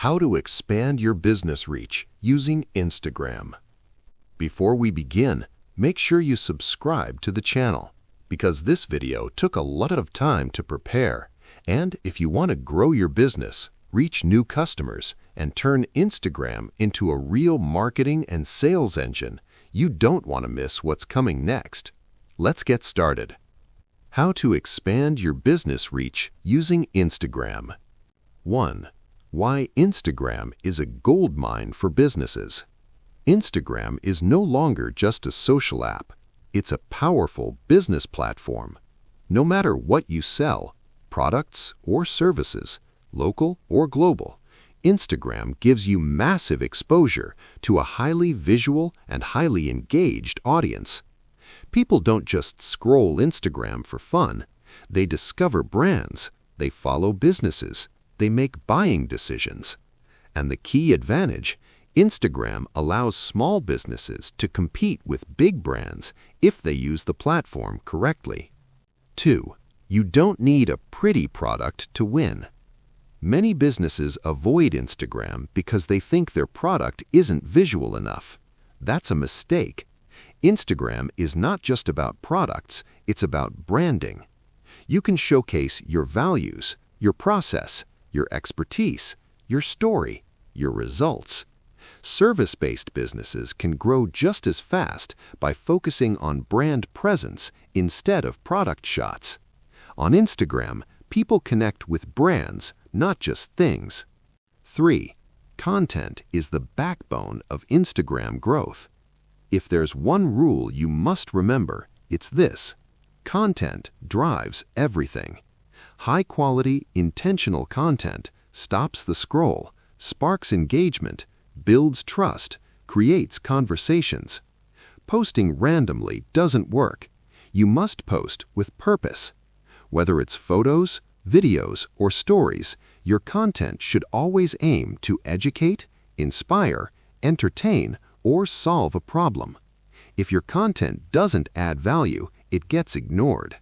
How to expand your business reach using Instagram. Before we begin, make sure you subscribe to the channel because this video took a lot of time to prepare. And if you want to grow your business, reach new customers, and turn Instagram into a real marketing and sales engine, you don't want to miss what's coming next. Let's get started. How to expand your business reach using Instagram. 1. Why Instagram is a goldmine for businesses. Instagram is no longer just a social app. It's a powerful business platform. No matter what you sell, products or services, local or global, Instagram gives you massive exposure to a highly visual and highly engaged audience. People don't just scroll Instagram for fun. They discover brands, they follow businesses, they make buying decisions. And the key advantage, Instagram allows small businesses to compete with big brands if they use the platform correctly. 2. You don't need a pretty product to win. Many businesses avoid Instagram because they think their product isn't visual enough. That's a mistake. Instagram is not just about products, it's about branding. You can showcase your values, your process, your expertise, your story, your results. Service-based businesses can grow just as fast by focusing on brand presence instead of product shots. On Instagram, people connect with brands, not just things. 3. Content is the backbone of Instagram growth. If there's one rule you must remember, it's this: content drives everything. High-quality, intentional content stops the scroll, sparks engagement, builds trust, creates conversations. Posting randomly doesn't work. You must post with purpose. Whether it's photos, videos, or stories, your content should always aim to educate, inspire, entertain, or solve a problem. If your content doesn't add value, it gets ignored.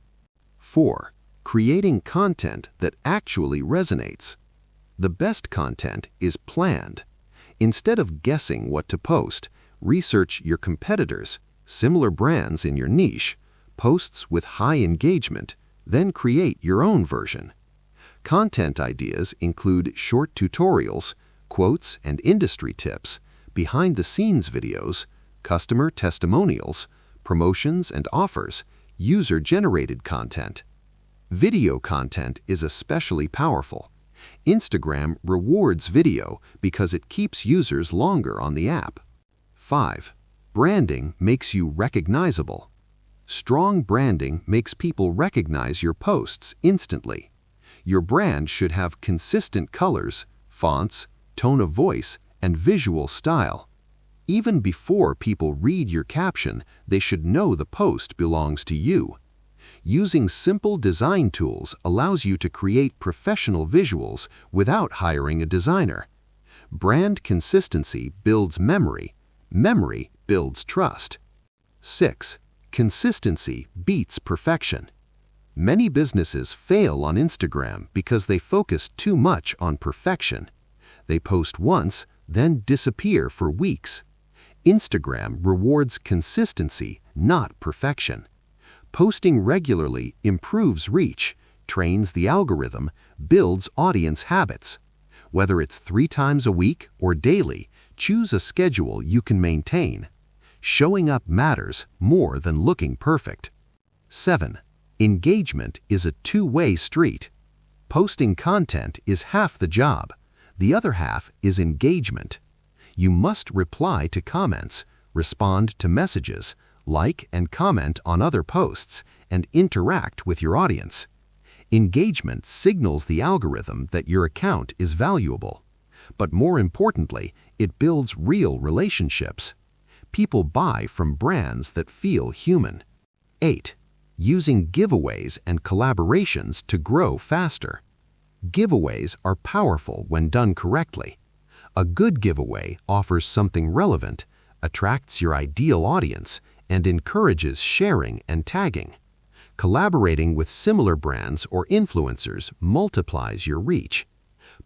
4. Creating content that actually resonates. The best content is planned. Instead of guessing what to post, research your competitors, similar brands in your niche, posts with high engagement, then create your own version. Content ideas include short tutorials, quotes and industry tips, behind-the-scenes videos, customer testimonials, promotions and offers, user-generated content. Video content is especially powerful. Instagram rewards video because it keeps users longer on the app. 5. Branding makes you recognizable. Strong branding makes people recognize your posts instantly. Your brand should have consistent colors, fonts, tone of voice, and visual style. Even before people read your caption, they should know the post belongs to you. Using simple design tools allows you to create professional visuals without hiring a designer. Brand consistency builds memory. Memory builds trust. 6. Consistency beats perfection. Many businesses fail on Instagram because they focus too much on perfection. They post once, then disappear for weeks. Instagram rewards consistency, not perfection. Posting regularly improves reach, trains the algorithm, builds audience habits. Whether it's 3 times a week or daily, choose a schedule you can maintain. Showing up matters more than looking perfect. 7. Engagement is a two-way street. Posting content is half the job. The other half is engagement. You must reply to comments, respond to messages, like and comment on other posts, and interact with your audience. Engagement signals the algorithm that your account is valuable. But more importantly, it builds real relationships. People buy from brands that feel human. 8. Using giveaways and collaborations to grow faster. Giveaways are powerful when done correctly. A good giveaway offers something relevant, attracts your ideal audience, and encourages sharing and tagging. Collaborating with similar brands or influencers multiplies your reach.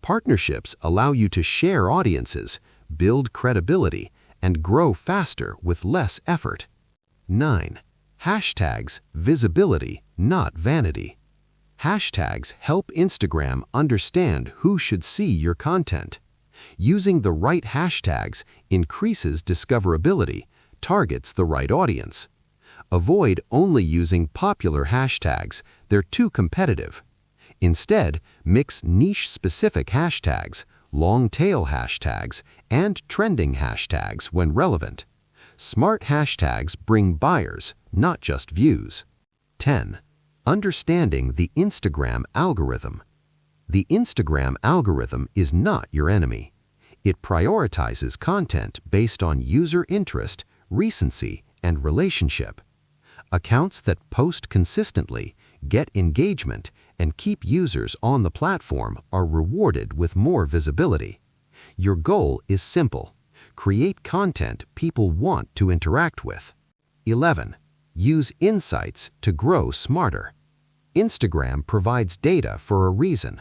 Partnerships allow you to share audiences, build credibility, and grow faster with less effort. 9. Hashtags, visibility, not vanity. Hashtags help Instagram understand who should see your content. Using the right hashtags increases discoverability, targets the right audience. Avoid only using popular hashtags, they're too competitive. Instead, mix niche-specific hashtags, long-tail hashtags, and trending hashtags when relevant. Smart hashtags bring buyers, not just views. 10. Understanding the Instagram algorithm. The Instagram algorithm is not your enemy. It prioritizes content based on user interest, recency, and relationship. Accounts that post consistently, get engagement, and keep users on the platform are rewarded with more visibility. Your goal is simple: create content people want to interact with. 11. Use insights to grow smarter. Instagram provides data for a reason.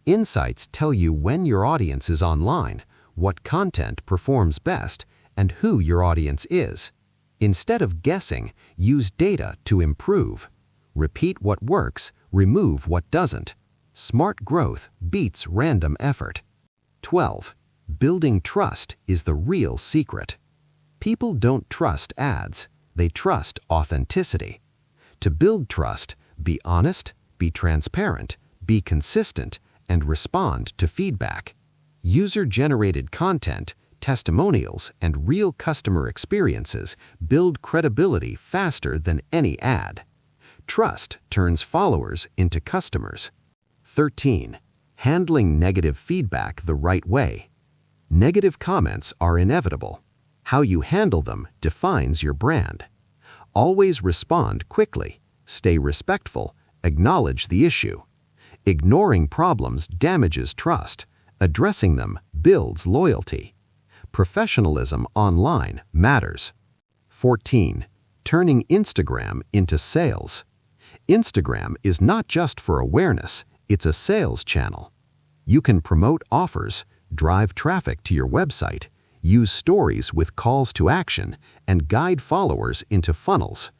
Insights tell you when your audience is online, what content performs best, and who your audience is. Instead of guessing, use data to improve. Repeat what works, remove what doesn't. Smart growth beats random effort. 12. Building trust is the real secret. People don't trust ads, they trust authenticity. To build trust, be honest, be transparent, be consistent, and respond to feedback. User-generated content, testimonials, and real customer experiences build credibility faster than any ad. Trust turns followers into customers. 13. Handling negative feedback the right way. Negative comments are inevitable. How you handle them defines your brand. Always respond quickly, stay respectful, acknowledge the issue. Ignoring problems damages trust. Addressing them builds loyalty. Professionalism online matters. 14. Turning Instagram into sales. Instagram is not just for awareness, it's a sales channel. You can promote offers, drive traffic to your website, use stories with calls to action, and guide followers into funnels.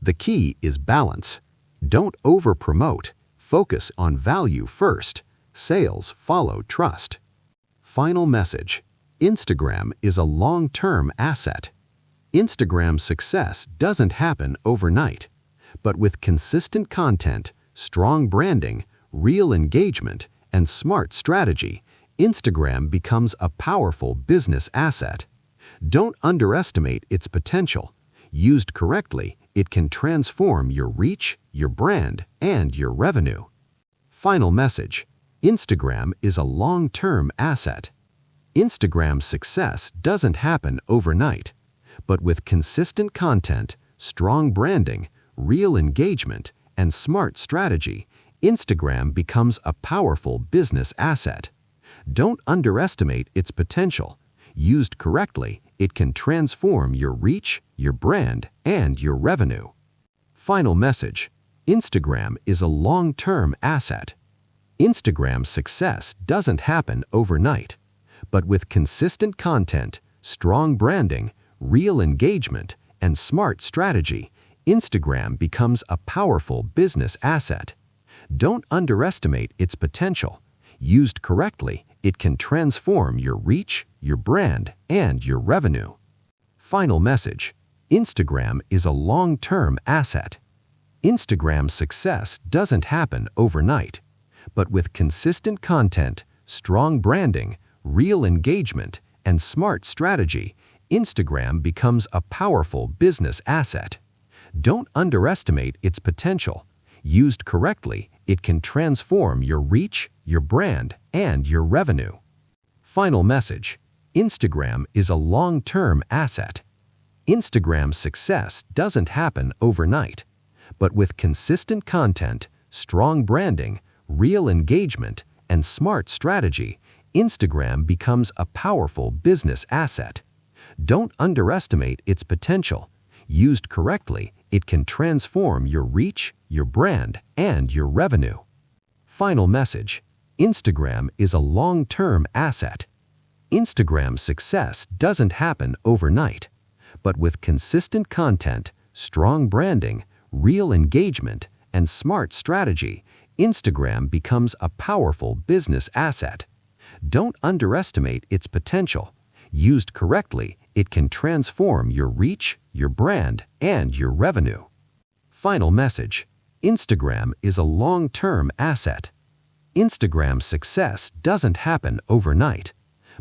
The key is balance. Don't over-promote. Focus on value first. Sales follow trust. Final message: Instagram is a long-term asset. Instagram's success doesn't happen overnight, but with consistent content, strong branding, real engagement, and smart strategy, Instagram becomes a powerful business asset. Don't underestimate its potential. Used correctly, it can transform your reach, your brand, and your revenue. Final message: Instagram is a long-term asset. Instagram's success doesn't happen overnight, but with consistent content, strong branding, real engagement, and smart strategy, Instagram becomes a powerful business asset. Don't underestimate its potential. Used correctly, it can transform your reach, your brand, and your revenue. Final message: Instagram is a long-term asset. Instagram's success doesn't happen overnight, but with consistent content, strong branding, real engagement, and smart strategy, Instagram becomes a powerful business asset. Don't underestimate its potential. Used correctly, it can transform your reach, your brand, and your revenue. Final message: Instagram is a long-term asset. Instagram's success doesn't happen overnight, but with consistent content, strong branding, real engagement, and smart strategy, Instagram becomes a powerful business asset. Don't underestimate its potential. Used correctly, it can transform your reach, your brand, and your revenue. Final message: Instagram is a long-term asset. Instagram's success doesn't happen overnight, but with consistent content, strong branding, real engagement, and smart strategy, Instagram becomes a powerful business asset. Don't underestimate its potential. Used correctly, it can transform your reach, your brand, and your revenue. Final message: Instagram is a long-term asset. Instagram's success doesn't happen overnight, but with consistent content, strong branding, real engagement, and smart strategy, Instagram becomes a powerful business asset. Don't underestimate its potential. Used correctly, it can transform your reach, your brand, and your revenue. Final message: Instagram is a long-term asset. Instagram's success doesn't happen overnight,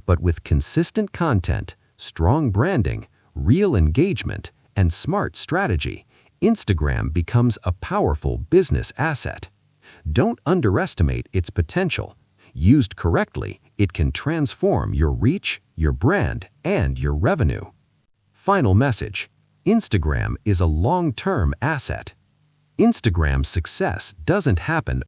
but with consistent content, strong branding, real engagement, and smart strategy, Instagram becomes a powerful business asset. Don't underestimate its potential. Used correctly, it can transform your reach, your brand, and your revenue. Final message: Instagram is a long-term asset. Instagram's success doesn't happen